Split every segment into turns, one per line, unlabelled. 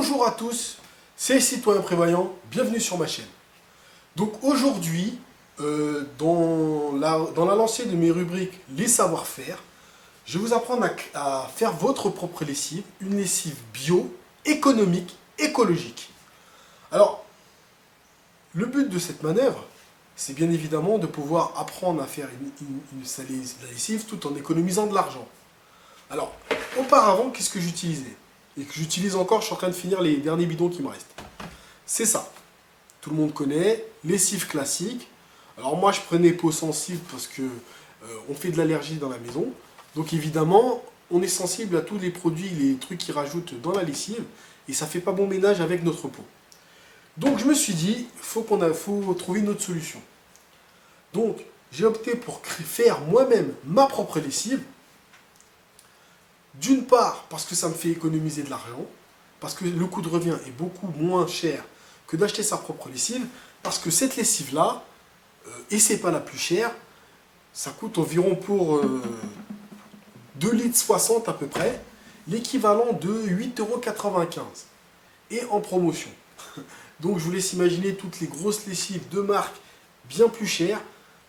Bonjour à tous, c'est Citoyen Prévoyant, bienvenue sur ma chaîne. Donc aujourd'hui, dans la lancée de mes rubriques Les savoir-faire, je vais vous apprendre à faire votre propre lessive, une lessive bio, économique, écologique. Alors, le but de cette manœuvre, c'est bien évidemment de pouvoir apprendre à faire la lessive tout en économisant de l'argent. Alors, auparavant, qu'est-ce que j'utilisais? Et que j'utilise encore, je suis en train de finir les derniers bidons qui me restent. C'est ça. Tout le monde connaît, lessive classique. Alors moi, je prenais peau sensible parce que on fait de l'allergie dans la maison. Donc évidemment, on est sensible à tous les produits, les trucs qu'ils rajoutent dans la lessive. Et ça fait pas bon ménage avec notre peau. Donc je me suis dit, faut trouver une autre solution. Donc j'ai opté pour faire moi-même ma propre lessive. D'une part, parce que ça me fait économiser de l'argent, parce que le coût de revient est beaucoup moins cher que d'acheter sa propre lessive, parce que cette lessive-là, et c'est pas la plus chère, ça coûte environ pour 2,60 litres à peu près, l'équivalent de 8,95 € et en promotion. Donc je vous laisse imaginer toutes les grosses lessives de marque bien plus chères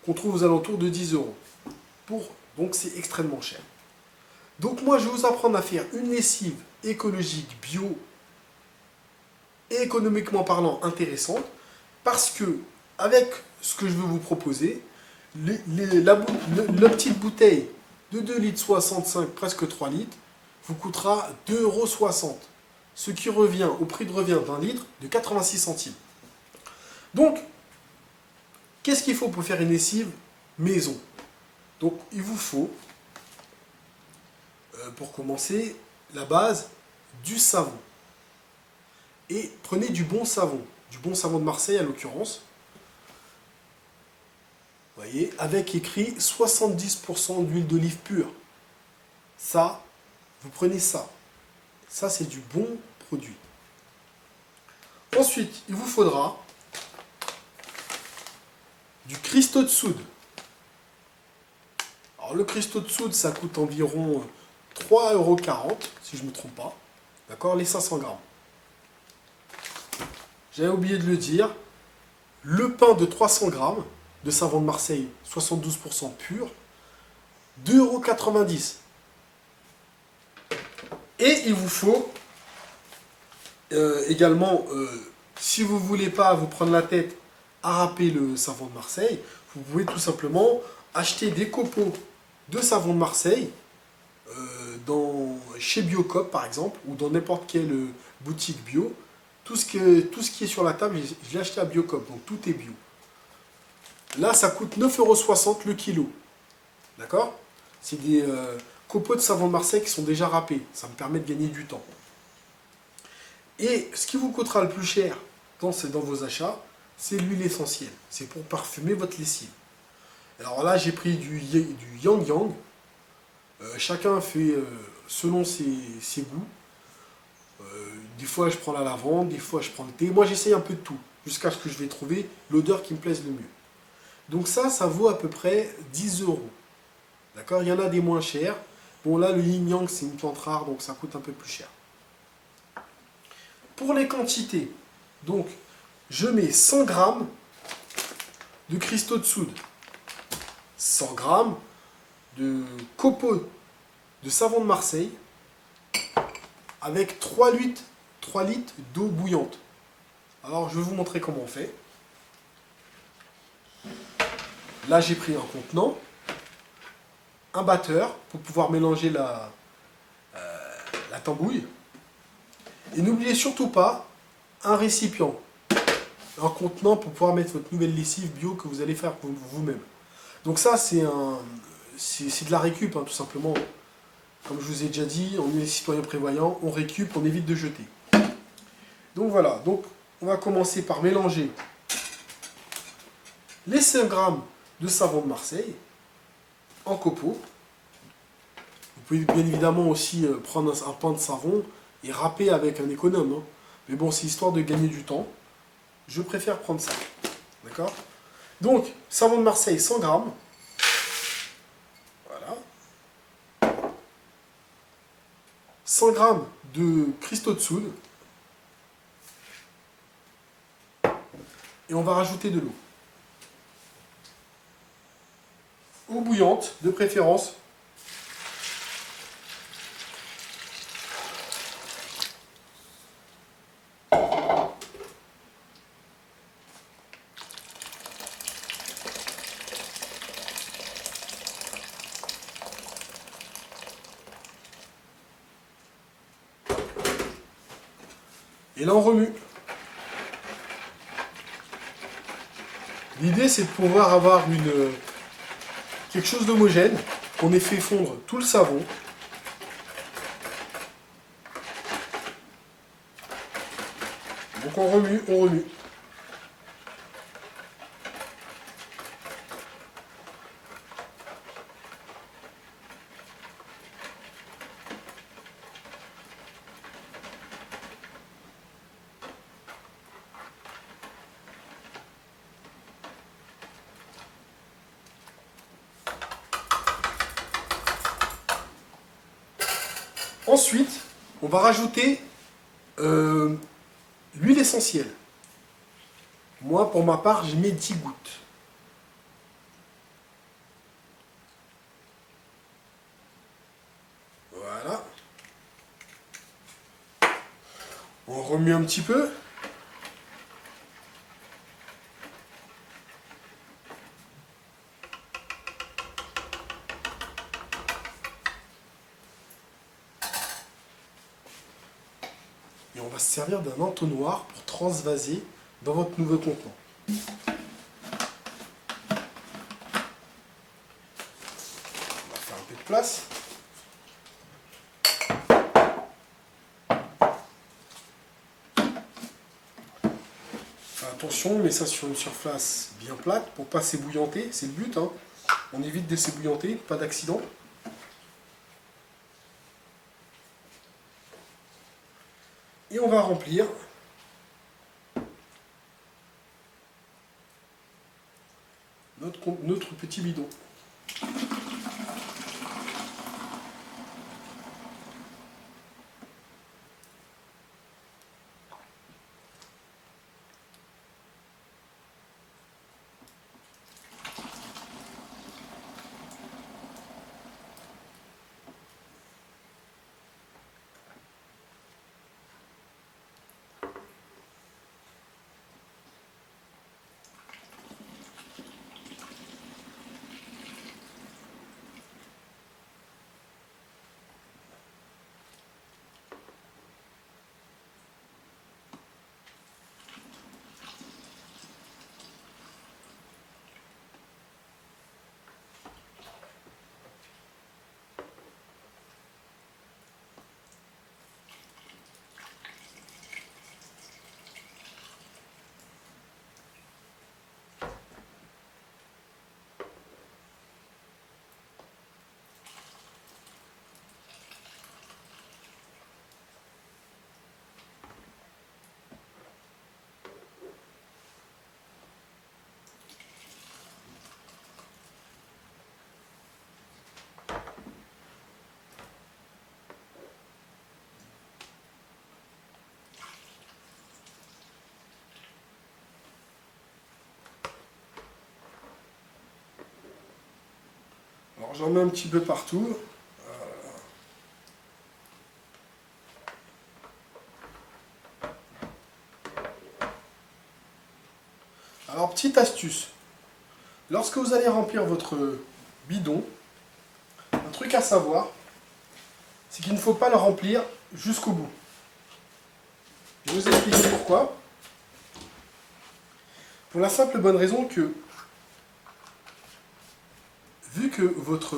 qu'on trouve aux alentours de 10 €. Donc c'est extrêmement cher. Donc moi, je vais vous apprendre à faire une lessive écologique, bio et économiquement parlant intéressante, parce que avec ce que je vais vous proposer, la petite bouteille de 2,65 litres, presque 3 litres, vous coûtera 2,60 €, ce qui revient au prix de revient d'un litre de 86 centimes. Donc, qu'est-ce qu'il faut pour faire une lessive maison? Donc, il vous faut pour commencer, la base, du savon. Et prenez du bon savon de Marseille à l'occurrence. Vous voyez, avec écrit 70% d'huile d'olive pure. Ça, vous prenez ça. Ça, c'est du bon produit. Ensuite, il vous faudra du cristaux de soude. Alors, le cristaux de soude, ça coûte environ 3,40 € si je ne me trompe pas. D'accord, les 500 grammes. J'avais oublié de le dire. Le pain de 300 grammes de savon de Marseille, 72% pur, 2,90 €. Et il vous faut également, si vous ne voulez pas vous prendre la tête à râper le savon de Marseille, vous pouvez tout simplement acheter des copeaux de savon de Marseille chez Biocop par exemple, ou dans n'importe quelle boutique bio. Tout ce qui est sur la table, je l'ai acheté à Biocop, donc tout est bio. Là, ça coûte 9,60 € le kilo. D'accord? C'est des copeaux de savon de Marseille qui sont déjà râpés. Ça me permet de gagner du temps. Et ce qui vous coûtera le plus cher dans vos achats, c'est l'huile essentielle. C'est pour parfumer votre lessive. Alors là, j'ai pris du Yang Yang. Chacun fait selon ses goûts. Des fois, je prends la lavande, des fois, je prends le thé. Moi, j'essaye un peu de tout, jusqu'à ce que je vais trouver l'odeur qui me plaise le mieux. Donc ça vaut à peu près 10 €. D'accord? Il y en a des moins chers. Bon, là, le Yin Yang, c'est une plante rare, donc ça coûte un peu plus cher. Pour les quantités, donc, je mets 100 grammes de cristaux de soude, 100 grammes de copeaux de savon de Marseille, avec 3 litres d'eau bouillante. Alors, je vais vous montrer comment on fait. Là, j'ai pris un contenant, un batteur pour pouvoir mélanger la tambouille. Et n'oubliez surtout pas un récipient, un contenant pour pouvoir mettre votre nouvelle lessive bio que vous allez faire vous-même. Donc ça, c'est de la récup, hein, tout simplement. Comme je vous ai déjà dit, on est citoyen prévoyant, on récup, on évite de jeter. Donc voilà, donc on va commencer par mélanger les 5 grammes de savon de Marseille en copeaux. Vous pouvez bien évidemment aussi prendre un pain de savon et râper avec un économe. Hein. Mais bon, c'est histoire de gagner du temps. Je préfère prendre ça. D'accord? Donc, savon de Marseille, 100 grammes. Voilà. 100 grammes de cristaux de soude. Et on va rajouter de l'eau. Eau bouillante, de préférence. Et là, on remue. L'idée, c'est de pouvoir avoir quelque chose d'homogène. On ait fait fondre tout le savon. Donc on remue, on remue. Ensuite, on va rajouter l'huile essentielle. Moi, pour ma part, je mets 10 gouttes. Voilà. On remue un petit peu. Et on va se servir d'un entonnoir pour transvaser dans votre nouveau contenant. On va faire un peu de place. Enfin, attention, on met ça sur une surface bien plate pour ne pas s'ébouillanter, c'est le but, hein. On évite de s'ébouillanter, pas d'accident. Et on va remplir notre petit bidon. Alors j'en mets un petit peu partout. Alors petite astuce, lorsque vous allez remplir votre bidon, un truc à savoir, c'est qu'il ne faut pas le remplir jusqu'au bout. Je vais vous expliquer pourquoi. Pour la simple et bonne raison que, vu que votre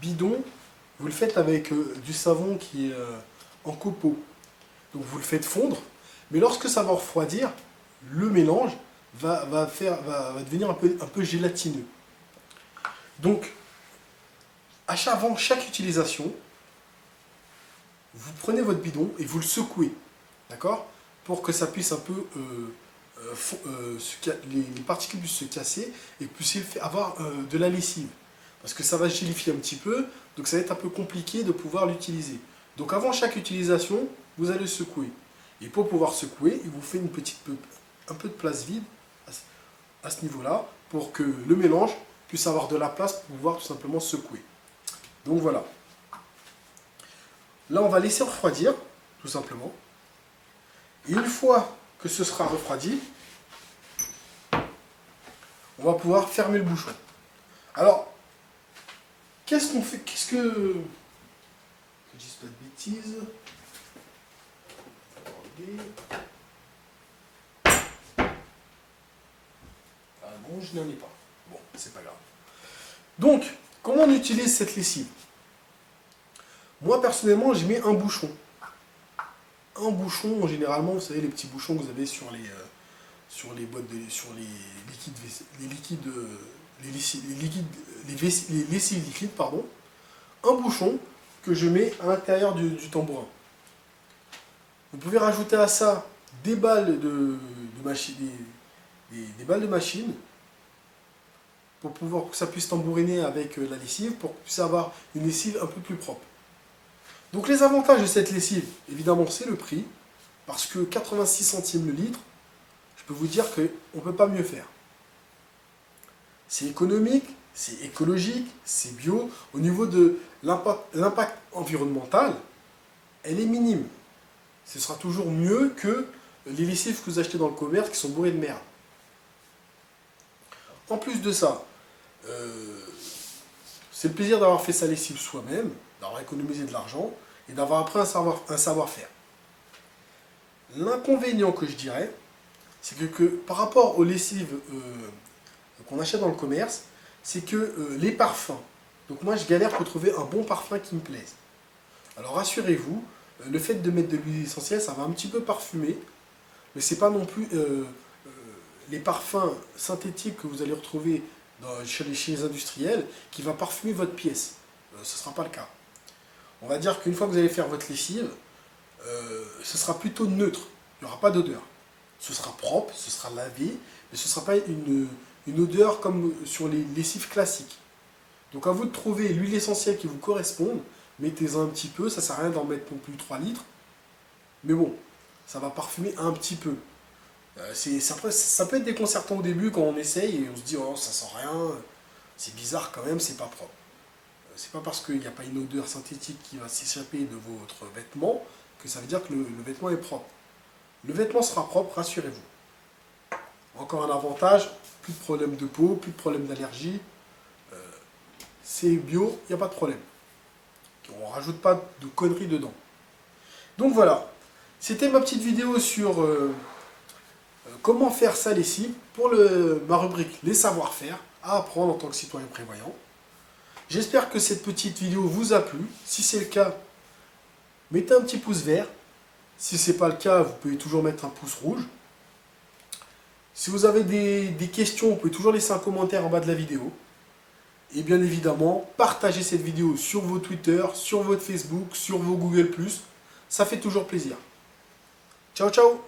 bidon, vous le faites avec du savon qui est en copeaux, donc vous le faites fondre, mais lorsque ça va refroidir, le mélange va devenir un peu gélatineux. Donc, avant chaque utilisation, vous prenez votre bidon et vous le secouez, d'accord? Pour que ça puisse un peu, les particules puissent se casser et puissiez avoir de la lessive. Parce que ça va gélifier un petit peu, donc ça va être un peu compliqué de pouvoir l'utiliser. Donc avant chaque utilisation, vous allez secouer. Et pour pouvoir secouer, il vous fait une petite un peu de place vide à ce niveau-là pour que le mélange puisse avoir de la place pour pouvoir tout simplement secouer. Donc voilà. Là, on va laisser refroidir, tout simplement. Et une fois que ce sera refroidi, on va pouvoir fermer le bouchon. Alors, qu'est-ce qu'on fait? Qu'est-ce que je dise pas de bêtises. Ah non, je n'en ai pas. Bon, c'est pas grave. Donc, comment on utilise cette lessive? Moi, personnellement, j'y mets un bouchon. Un bouchon, généralement, vous savez, les petits bouchons que vous avez sur les boîtes sur les lessives liquides, pardon. Un bouchon que je mets à l'intérieur du tambourin. Vous pouvez rajouter à ça des balles de machine, des balles de machine pour que ça puisse tambouriner avec la lessive, pour qu'on puisse avoir une lessive un peu plus propre. Donc les avantages de cette lessive, évidemment, c'est le prix, parce que 86 centimes le litre, je peux vous dire qu'on ne peut pas mieux faire. C'est économique, c'est écologique, c'est bio. Au niveau de l'impact environnemental, elle est minime. Ce sera toujours mieux que les lessives que vous achetez dans le commerce qui sont bourrées de merde. En plus de ça, c'est le plaisir d'avoir fait sa lessive soi-même, d'avoir économisé de l'argent et d'avoir appris un savoir-faire. L'inconvénient que je dirais, c'est que par rapport aux lessives qu'on achète dans le commerce, c'est que les parfums. Donc moi je galère pour trouver un bon parfum qui me plaise. Alors rassurez-vous, le fait de mettre de l'huile essentielle, ça va un petit peu parfumer, mais c'est pas non plus les parfums synthétiques que vous allez retrouver chez les industriels qui va parfumer votre pièce. Ce ne sera pas le cas. On va dire qu'une fois que vous allez faire votre lessive, ce sera plutôt neutre. Il n'y aura pas d'odeur. Ce sera propre, ce sera lavé, mais ce ne sera pas une odeur comme sur les lessives classiques. Donc à vous de trouver l'huile essentielle qui vous corresponde. Mettez-en un petit peu, ça ne sert à rien d'en mettre non plus 3 litres. Mais bon, ça va parfumer un petit peu. Ça peut être déconcertant au début quand on essaye et on se dit oh ça sent rien, c'est bizarre quand même, c'est pas propre. C'est pas parce qu'il n'y a pas une odeur synthétique qui va s'échapper de votre vêtement que ça veut dire que le vêtement est propre. Le vêtement sera propre, rassurez-vous. Encore un avantage, plus de problème de peau, plus de problème d'allergie. C'est bio, il n'y a pas de problème. On ne rajoute pas de conneries dedans. Donc voilà, c'était ma petite vidéo sur comment faire sa lessive pour ma rubrique Les savoir-faire à apprendre en tant que citoyen prévoyant. J'espère que cette petite vidéo vous a plu. Si c'est le cas, mettez un petit pouce vert. Si ce n'est pas le cas, vous pouvez toujours mettre un pouce rouge. Si vous avez des questions, vous pouvez toujours laisser un commentaire en bas de la vidéo. Et bien évidemment, partagez cette vidéo sur vos Twitter, sur votre Facebook, sur vos Google+. Ça fait toujours plaisir. Ciao, ciao!